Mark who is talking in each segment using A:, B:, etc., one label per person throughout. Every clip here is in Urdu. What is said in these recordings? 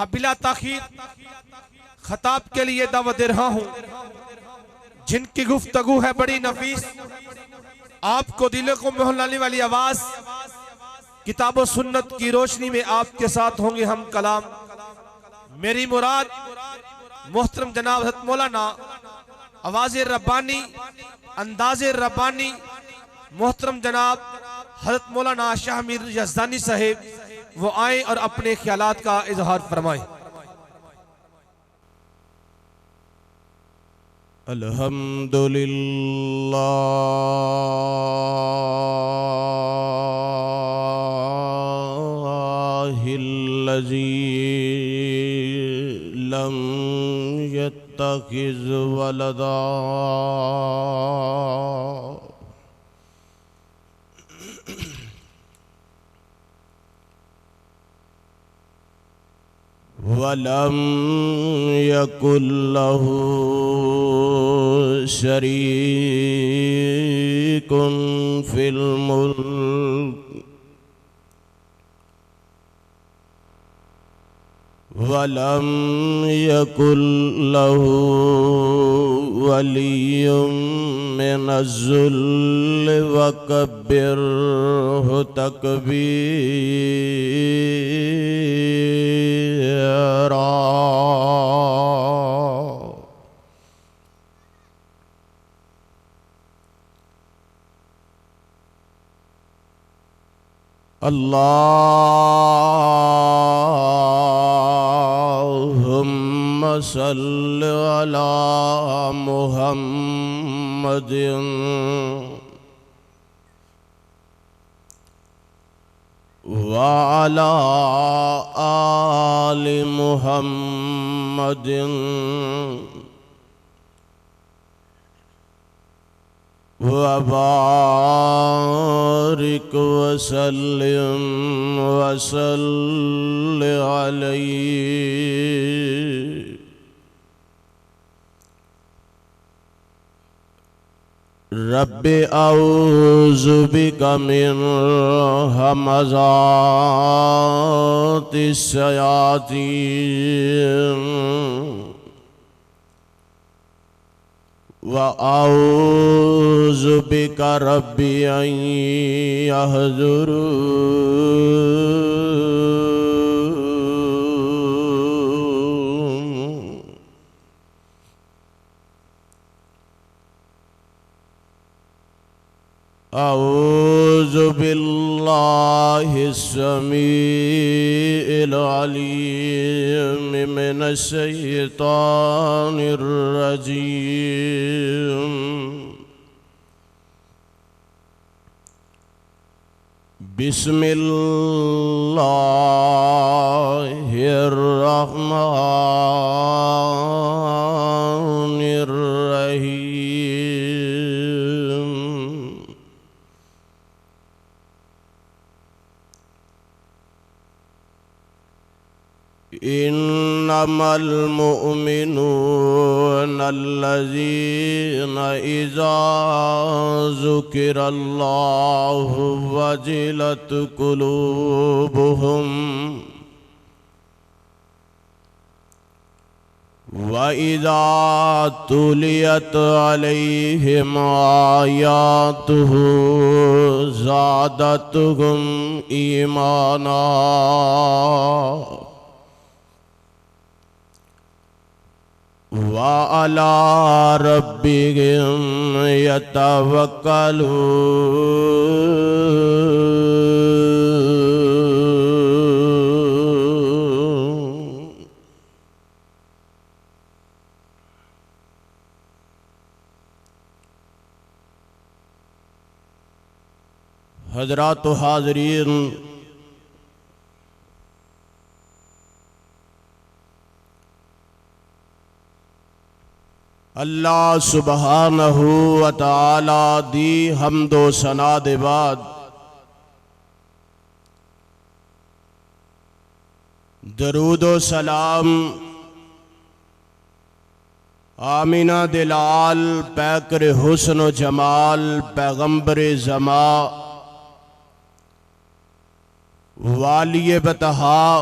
A: بلا تاخیر خطاب کے لیے دعوت دے رہا ہوں، جن کی گفتگو ہے بڑی نفیس، آپ کو دلوں کو موہ لانے والی آواز، کتاب و سنت کی روشنی میں آپ کے ساتھ ہوں گے ہم کلام۔ میری مراد محترم جناب حضرت مولانا آواز ربانی، انداز ربانی، محترم جناب حضرت مولانا شاہ میر یزدانی صاحب، وہ آئیں اور اپنے خیالات کا اظہار فرمائیں۔
B: الحمدللہ الذی لم يتخذ ولدا ولم يكن له شريك في الملك ولم يكن له ولي من الذل وكبره تكبيرا۔ اللهم صل على محمد وعلى آل محمد وبارك وسلم وصل عليه۔ رب اعوذ بک من همزات الشیاطین وَأَعُوذُ بِكَ رَبِّ أَن يَحْضُرُونِ۔ أعوذ بالله السميع العليم من الشيطان الرجيم۔ بسم الله الرحمن الرحيم۔ انما المؤمنون الذين اذا ذكر الله وجلت قلوبهم وَإِذَا تُلِيَتْ عَلَيْهِمْ آيَاتُهُ زَادَتْهُمْ إِيمَانًا وَعَلَى رَبِّهِمْ يَتَوَكَّلُونَ۔ حضرات و حاضرین، اللہ سبحانہ و تعالی دی حمد و ثنا دے بعد درود و سلام آمینہ دلال پیکر حسن و جمال پیغمبر زمان والی بتہا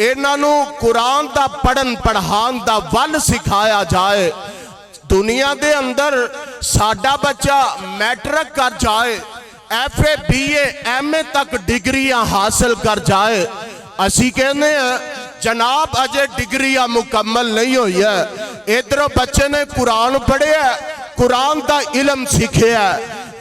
B: ਇਹਨਾਂ ਨੂੰ ਕੁਰਾਨ ਦਾ ਪੜਨ ਪੜ੍ਹਾਉਣ ਦਾ ਵੱਲ ਸਿਖਾਇਆ ਜਾਏ। ਦੁਨੀਆ ਦੇ ਅੰਦਰ ਸਾਡਾ ਬੱਚਾ ਮੈਟ੍ਰਿਕ ਕਰ ਜਾਏ, FA BA MA ਤੱਕ ਡਿਗਰੀਆਂ ਹਾਸਲ ਕਰ ਜਾਏ, ਅਸੀਂ ਕਹਿੰਦੇ ਆ ਜਨਾਬ ਅਜੇ ਡਿਗਰੀਆਂ ਮੁਕੰਮਲ ਨਹੀਂ ਹੋਈ ਹੈ। ਇਧਰੋਂ ਬੱਚੇ ਨੇ ਕੁਰਾਨ ਪੜ੍ਹਿਆ, ਕੁਰਾਨ ਦਾ ਇਲਮ ਸਿੱਖਿਆ,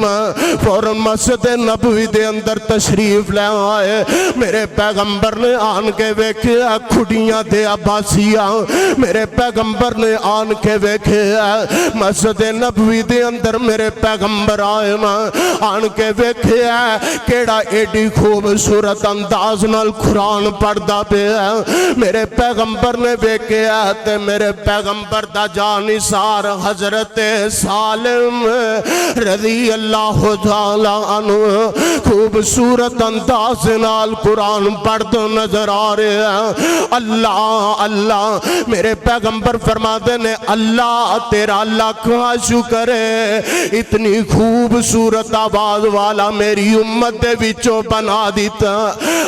B: میں فوراً مسجد نبوی دے اندر تشریف لے آئے میرے پیغمبر نے آن کے ویکھیا کھڑیاں دے عباسیاں میرے پیغمبر نے آن کے ویکھیا مسجد نبوی دے اندر میرے پیغمبر آئے نا آن کے ویکھیا کیڑا ایڈی خوبصورت انداز نال قرآن پڑھدا پیا میرے پیغمبر نے ویکھیا تے میرے پیغمبر دا جانثار حضرت سالم رضی اللہ تعالی عنہ خوبصورت انداز نال قرآن پڑھدا نظر آ رہا اللہ اللہ میرے پیغمبر فرماتے نے اللہ تیرا لاکھاں شکر ہے اتنی خوبصورت آواز والا میری امت دے وچوں بنا دیتا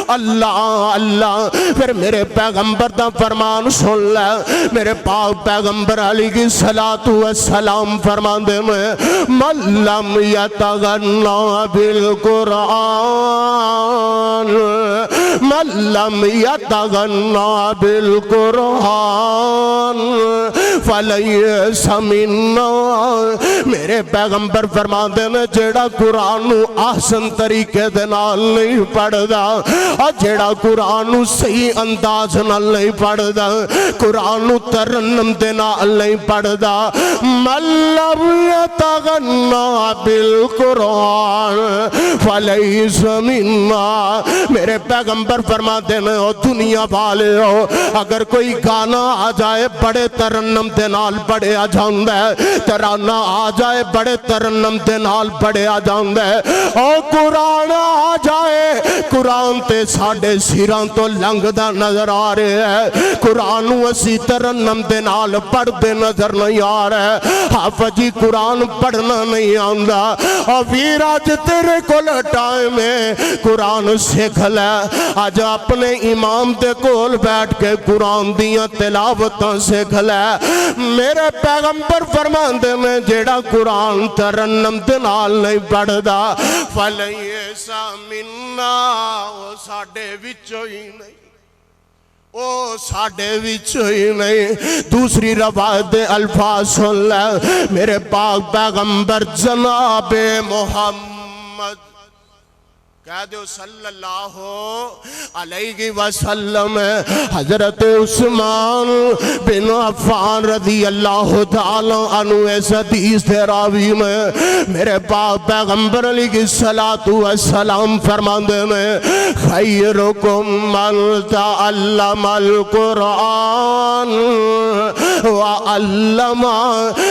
B: اللہ اللہ پھر میرے پیغمبر دا فرمان سن لے میرے پاک پیغمبر علی کی صلاۃ و سلام فرماندے میں من لم یتغنا بالقرآن من لم یتغنا بالقرآن فلیس منا میرے پیغمبر فرماندے نے جیڑا قرآن نو احسن طریقے دے نال نہیں پڑھدا اور جیڑا قرآن نو صحیح انداز نال نہیں پڑھدا قرآن نو ترنم دے نال نہیں پڑھدا من لم یتغنا بالقرآن فلیس منا میرے پیغمبر فرماتے ہیں او دنیا والے ہو اگر کوئی گانا آ جائے بڑے ترنم دے نال پڑھے آ جاندہ ہے ترانہ آ جائے بڑے ترنم دے نال پڑھے آ جاندہ ہے او قرآن آ جائے قرآن تے ساڑھے سیران تو لنگ دا نظر آ رہے ہیں قرآن اسی ترنم دے نال پڑھ دے نظر نہیں آ رہے ہیں حافظ جی قرآن پڑھنا نہیں آندہ اور ویراج تیرے کو لٹائے میں قرآن سکھ لے آج اپنے امام دے کول بیٹھ کے قرآن دیاں تلاوتاں سکھ لے میرے پیغمبر فرماندے میں جیڑا قرآن ترنم دے نال نہیں پڑھ دا فلیسا منا وہ ساڑھے وچوں ہی نہیں او ساڑھے وچوں ہی نہیں دوسری روایت دے الفاظ سن لے میرے پاک پیغمبر جناب محمد کہہ دو صلی اللہ علیہ وسلم حضرت عثمان بن عفان رضی اللہ تعالی عنہ اس حدیث دے راوی میں میرے پاک پیغمبر علیہ الصلوۃ والسلام فرماندے میں خیرکم من تعلم القرآن وعلم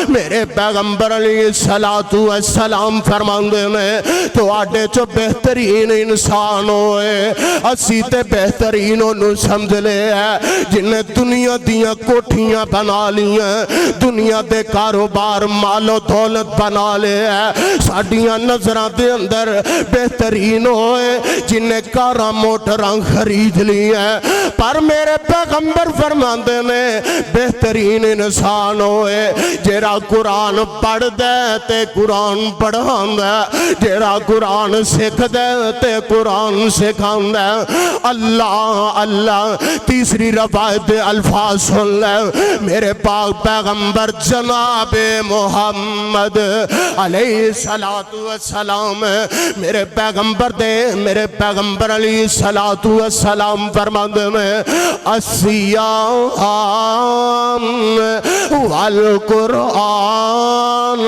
B: میرے پیغمبر علیہ الصلوۃ والسلام فرماندے میں تو آڈے چو بہترین انسان ہوئے اسی تے بہترین انہوں سمجھ لے ہے جنہیں دنیا دیاں کوٹھیاں بنا لیاں دنیا دے کاروبار مال و دولت بنا لے ہے ساڑیاں نظرہ دے اندر بہترین ہوئے جنہیں کارا موٹران خرید لیاں پر میرے پیغمبر فرماندے نے بہترین انسان ہوئے جیرا قرآن پڑھ دے تے قرآن پڑھان دے جیرا قرآن سکھ دے تے قرآن سکھان دے اللہ اللہ تیسری روایت الفاظ سن لے میرے پاک پیغمبر جناب محمد علیہ السلام میرے پیغمبر دے میرے پیغمبر علیہ السلام فرماندے میں السیام والقرآن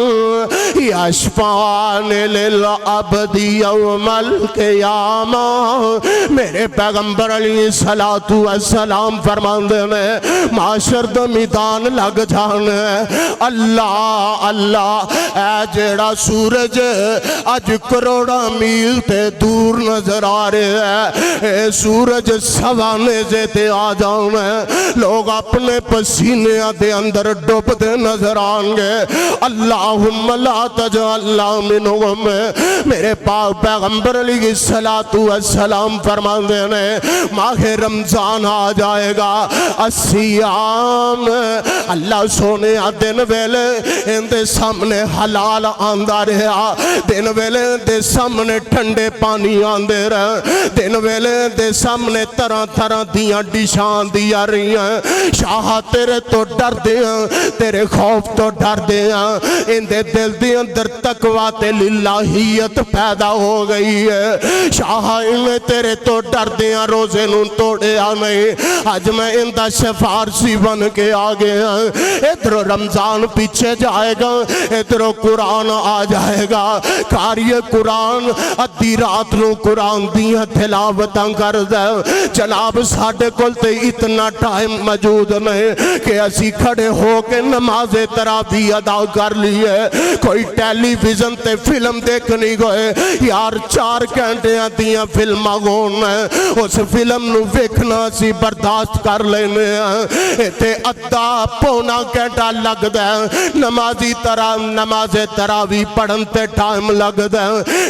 B: یشفعان للعبد یوم القیامہ میرے پیغمبر علیہ السلام فرماندے میں معاشر دا میدان لگ جانے اللہ اللہ اے جیڑا سورج اج کروڑا میل تے دور نظر آ رہے ہیں اے سورج سوانے سے تے آ جانے لوگ اپنے پسینے دے اندر ڈوب دے نظر آنگے اللہم لا تجعلنا منہم میرے پاک پیغمبر علیہ السلام فرماندے نے ماہ رمضان آ جائے گا السیام اللہ سونے دن ویلے ان دے سامنے حلال آندہ رہا دن ویلے دے سامنے ٹھنڈے پانی آندے رہے دن ویلے دے سامنے طرح طرح دیاں ڈشان دیا رہی ہیں شاہ تیرے تو ڈر دیاں تیرے خوف تو ڈر دیاں ان دے دل دیاں اندر تقوی تے للہیت پیدا ہو گئی ہے شاہ انہیں تیرے تو ڈر دیاں روزے نوں توڑیا نہیں آج میں اندہ شفارسی بن کے آگے ہیں ادھر رمضان پیچھے جائے گا ادھر قرآن آ جائے گا کاری قرآن ادھی رات نوں قرآن دیاں تلاوتاں کر دے جناب ساڑھے کل تے اتنا ٹائم موجود نہیں کہ اسی کھڑے ہو کے نماز تراویح ادا کر لیے کوئی ٹیلی ویژن تے فلم دیکھنی گئے یار 4 گھنٹیاں دیاں فلم آگون ہے اس فلم نو ویکھنا سی برداشت کر لینے ہیں تے ادھا پونا گھنٹہ لگ دے نماز تراویح پڑھن تے ٹائم لگ دے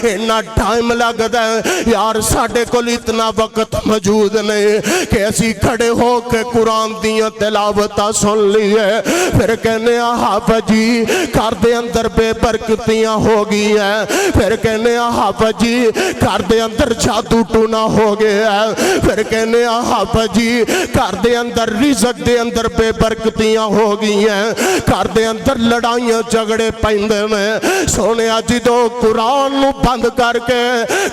B: اتنا ٹائم لگ دے یار ساڑھے کل اتنا وقت موجود نہیں کہ اسی کھڑے ہو کے قرآن دیاں تلاوتہ سن لیے پھر کہنے حافظ جی کار دے اندر بے برکتیاں ہو گئی ہیں پھر کہنے حافظ جی کار دے اندر جادو ٹونا ہو گیا ہے پھر کہنے حافظ جی کار دے اندر رزق دے اندر بے برکتیاں ہو گئی ہیں کار دے اندر لڑائیاں جگڑے پائندے میں سونے آجی دو قرآن نو بند کر کے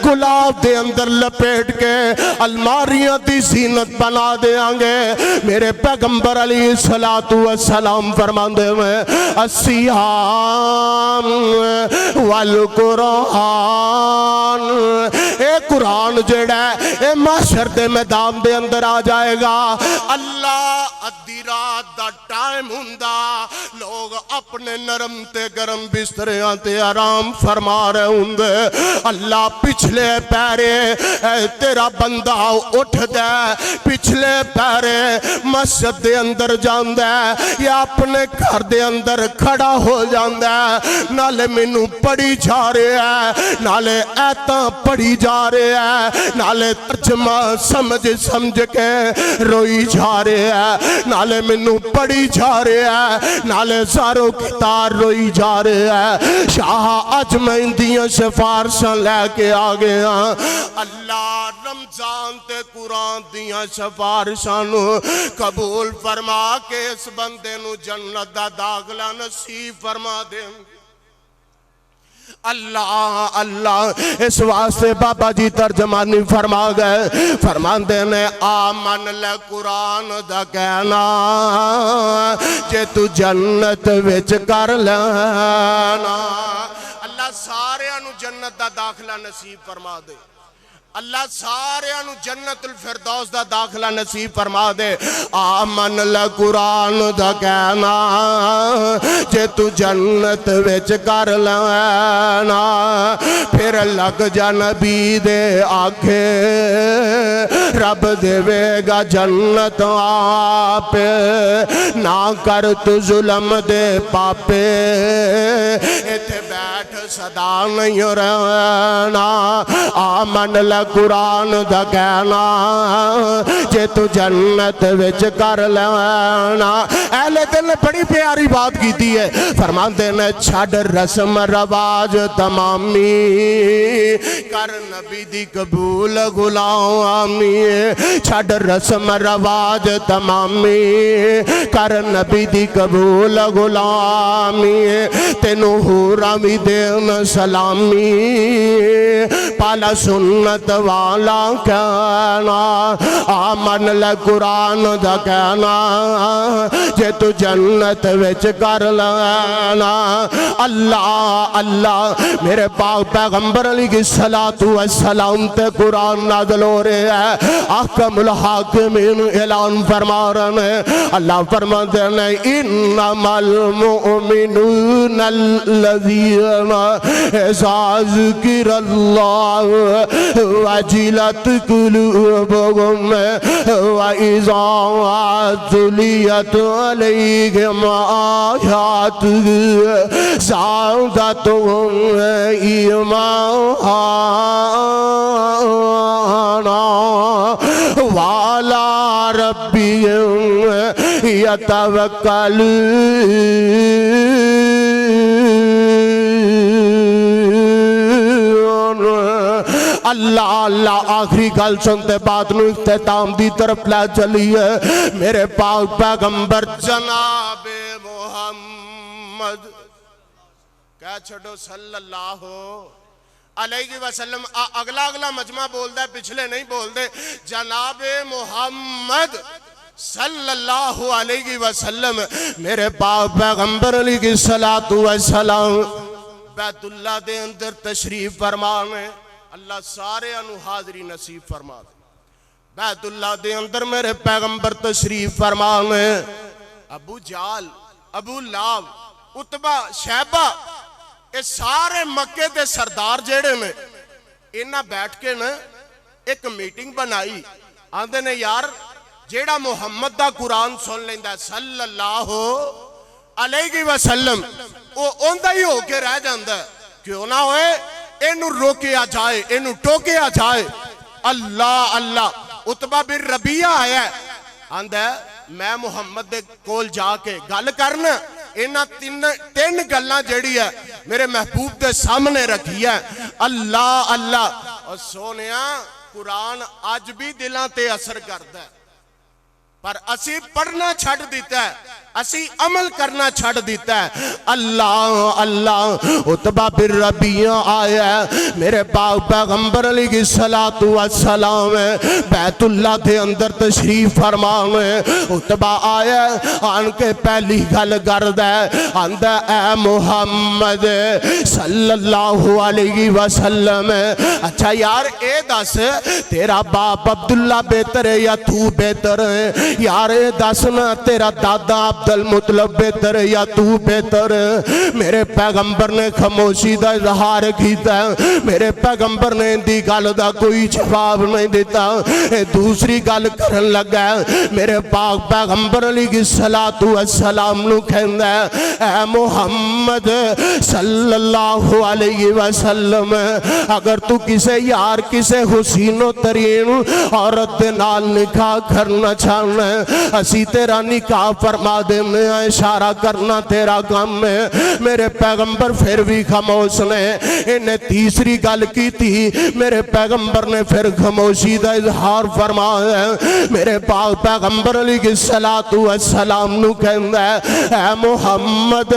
B: گلاب دے اندر لپیٹ کے الماریاں دی زینت بنا دے آنگے میرے پیغمبر علیہ السلام فرمان دے میں السیام والقرآن اے قرآن جڑا ہے اے محشر دے میدان دے اندر آ جائے گا اللہ ادھی رات دا ٹائم ہوندا لوگ اپنے نرم تے گرم بستریاں تے آرام فرما رہے ہوندے اللہ پچھلے پیرے تیرا بندہ اٹھ دے پچھلے پیرے مسجد دے اندر جاندے یا اپنے گھر دے اندر کھڑا ہو جاندے نالے مینوں پڑھی جا رہے ہیں نالے ایتاں پڑھی جا رہے ہیں نالے ترجمہ سمجھ کے روئی جا رہے ہیں نالے مینوں پڑھی جا رہے ہیں نالے زارو کتار روئی جا رہے ہیں شاہ اج میں اندیاں سفارشاں لے کے آگے ہاں اللہ رمضان تے قرآن دیاں سفارشاں نو قبول فرما کے اس بندے نو جنت دا داخلہ نصیب فرما دے اللہ اللہ اس واسطے بابا جی ترجمانی فرما گئے فرمان دینے آمن لے قرآن دا کہنا جے تو جنت وچ کر لینا اللہ سارے انو جنت دا داخلہ نصیب فرما دے اللہ سارے انو جنت الفردوس دا داخلہ نصیب فرما دے آمن لے قرآن دا کہنا جے تو جنت وچ کر لینا پھر لگ جا نبی دے آکھے رب دے گا جنت آپ نہ کر تو ظلم دے پاپے ایتھے بیٹھ صدا نہیں رہنا آمن لے قرآن دا کہنا جے تو جنت وچ کر لینا اہل دل نے بڑی پیاری بات کی دی ہے فرمان دینے چھڑ رسم رواج تمامی کر نبی دی قبول غلامی چھڑ رسم رواج تمامی کر نبی دی قبول غلامی تینو حورا بھی دین سلامی پالا سنت والا کہنا آمن لے قرآن دا کہنا جے تو جنت وچ کر لینا اللہ اللہ میرے پاک پیغمبر علیہ السلام تے قرآن نازل ہو رہے ہیں احکم الحاکمین اعلان فرما رہے ہیں اللہ فرما دینے انما المؤمنون الذین اذا ذکر اللہ وجلت قلوبهم وإذا تليت عليهم آياته زادتهم إيمانا وعلى ربهم اللہ اللہ آخری گل سنتے بعد نو اختتام دی طرف لے چلی ہے میرے پاک پیغمبر جناب محمد کہہ چھڑو صلی اللہ علیہ وسلم. اگلا مجمع بول دے, پچھلے نہیں بول دے. جناب محمد صلی اللہ علیہ وسلم میرے پاک پیغمبر علیہ الصلوۃ والسلام بیت اللہ دے اندر تشریف فرمانے. اللہ سارے انو حاضری نصیب فرما دے. بیت اللہ دے اندر میرے پیغمبر تشریف فرمانے. ابو جال, ابو لاب, عتبہ, شیبہ, یہ سارے مکے دے سردار جیڑے نے انہاں بیٹھ کے نا ایک میٹنگ بنائی. آندے نے یار جیڑا محمد دا قرآن سن لیندہ صلی اللہ علیہ وسلم وہ اوندہ ہی ہو کے رہ جاندہ ہے. کیوں نہ ہوئے اینو روکیا جائے, اینو ٹوکیا جائے. اللہ اللہ. عتبہ بن ربیعہ آیا ہے, آندہ ہے میں محمد دے کول جا کے گل کرنا. اینا تین گلاں جڑی ہے میرے محبوب دے سامنے رکھی ہے. اللہ اللہ. اور سونیا قرآن آج بھی دلاں تے اثر کرتا ہے, پر اسی پڑھنا چھڑ دیتا ہے, اسی عمل کرنا چھڑ دیتا ہے. اللہ اللہ. عتبہ بن ربیعہ آیا ہے میرے پاک پیغمبر علیہ الصلوۃ والسلام بیت اللہ دے اندر تشریف فرمانے. عتبہ آیا ہے, آن کے پہلی گل کردا ہے, آندا اے محمد صلی اللہ علیہ وسلم اچھا یار اے دس تیرا باپ عبداللہ بہتر ہے یا تو بہتر ہے؟ یار اے دس نا تیرا دادا عبد المطلب بہتر ہے یا تو بہتر ہے؟ میرے پیغمبر نے خاموشی دا اظہار کیتا ہے. میرے پیغمبر نے دی گل دا کوئی جواب نہیں دیتا. دوسری گل کرن لگا ہے. میرے پاک پیغمبر علیہ الصلوۃ والسلام نو کہندا ہے اے محمد صلی اللہ علیہ وسلم اگر تو کسے یار کسے حسین و ترین عورت دے نال نکاح کرنا چاہنا اسی تیرا نکاح فرما دینے, اشارہ کرنا تیرا کام ہے. میرے پیغمبر پھر بھی خاموش نے. انہیں تیسری گل کی تھی, میرے پیغمبر نے پھر خاموشی دا اظہار فرمایا. میرے پاک پیغمبر علیہ الصلوۃ والسلام نو کہندا ہے اے محمد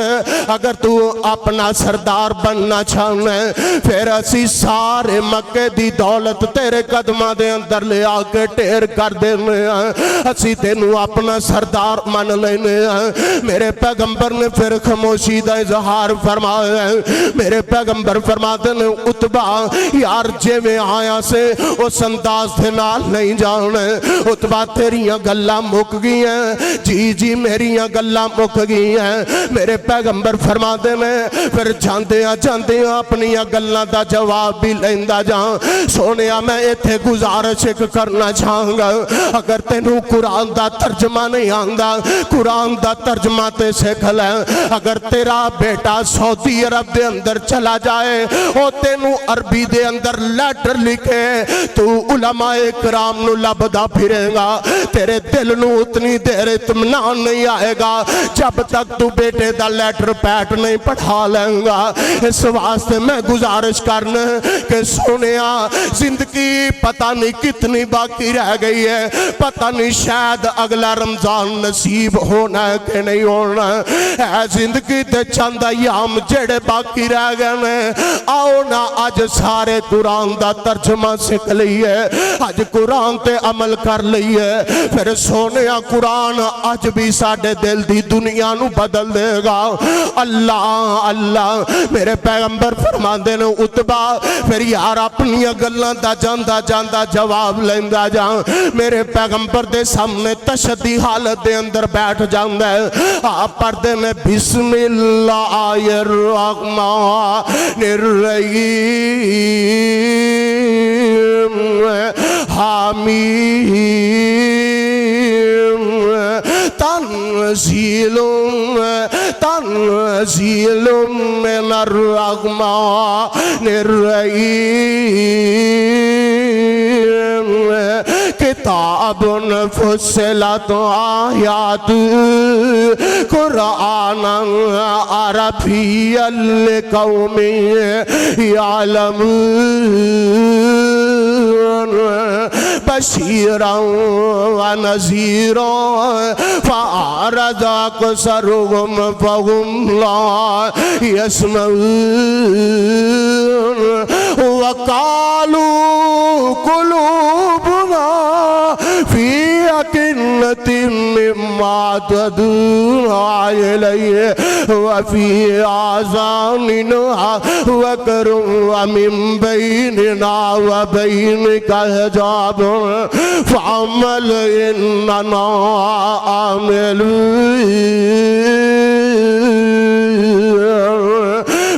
B: اگر تو اپنا سردار بننا چاہنا ہے پھر اسی سارے مکے دی دولت تیرے قدمہ دے اندر لے آ کے ٹھیر کر دینے ہیں, اسی تینوں اپنا سردار من لینے ہیں. میرے پیغمبر نے پھر خاموشی دا اظہار فرمایا. میرے پیغمبر فرماتے نے عتبہ یار جے میں آیا سے اس انداز دے نال نہیں جانے. عتبہ تیریاں گلاں مک گئی ہیں, جی جی میریاں گلاں مک گئی ہیں. میرے پیغمبر فرماتے نے پھر جاندیاں اپنیاں گلاں دا جواب بھی لیندا جاں. سونیا میں ایتھے گزارش کرنا چاہوں گا اگر تینوں قرآن دا ترجمہ نہیں آندا قرآن دا ترجمہ تے سکھ لے. اگر تیرا بیٹا سعودی عرب دے اندر چلا جائے او تینوں عربی دے اندر لیٹر لکھے تو علماء کرام نو لبدا پھرے گا. تیرے دل نو اتنی دیر اطمینان نہیں آئے گا جب تک تو بیٹے دا لیٹر پیٹ نہیں پڑھا لیں گا. اس واسطے میں گزارش کرنا کہ سونیا زندگی پتہ نہیں کتنی باقی رہ گئی ہے, پتہ نہیں شاید اگلا رمضان نصیب ہونا ہے کہ نہیں ہونا. اے زندگی تے چند ایام جڑے باقی رہ گئے نے, آؤ نا آج سارے قرآن دا ترجمہ سکھ لئیے, آج قرآن تے عمل کر لئیے. پھر سونیا قرآن آج بھی ساڑھے دل دی دنیا نو بدل دے گا. اللہ اللہ. میرے پیغمبر فرما دے نے عتبہ پھر یار اپنی گلاں دا جاندہ جواب لیندہ جاں. میرے پیغمبر دے سامنے تشدی حالت دے اندر بیٹھ جاندہ ہے. آپ پردے میں بسم اللہ الرحمن الرحیم حمیم تنزیل من الرحمن الرحیم کتاب فصلت آیات قرآن عربی لقوم یعلمون بشیرا ونذیرا فأعرض أكثرهم فهم لا يسمعون وقالوا قلوبنا في أكنة مما تدعون إليه وفي آذاننا وقر ومن بيننا وبينك حجاب فعمل إننا عاملون.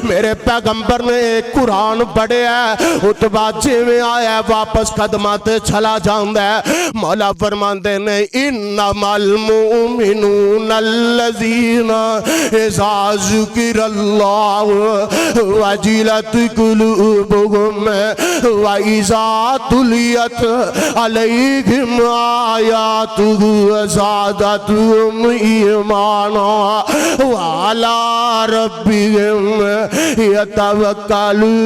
B: میرے پیغمبر نے ایک قرآن پڑھیا ہے، اتبا میں آیا واپس قدمات چلا جاندہ ہے. مولا فرماندے نے انما المؤمنون الذین اذا ذکر اللہ وجلت قلوبهم واذا تلیت علیہم آیاتہ زادتهم ایمانا وعلی ربهم یتوکلون.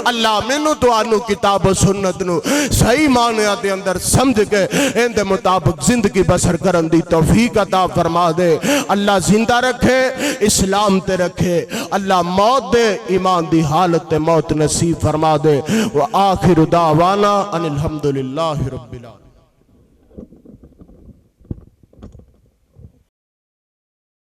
B: اللہ مینوں تانوں کتاب و سنت نو صحیح معنی دے اندر سمجھ کے ان دے مطابق زندگی بسر کرن دی توفیق عطا فرما دے. اللہ زندہ رکھے، اسلام تے رکھے، اللہ موت دے ایمان دی حالت تے موت نصیب فرما دے. وآخر دعوانا ان الحمدللہ رب العالمین.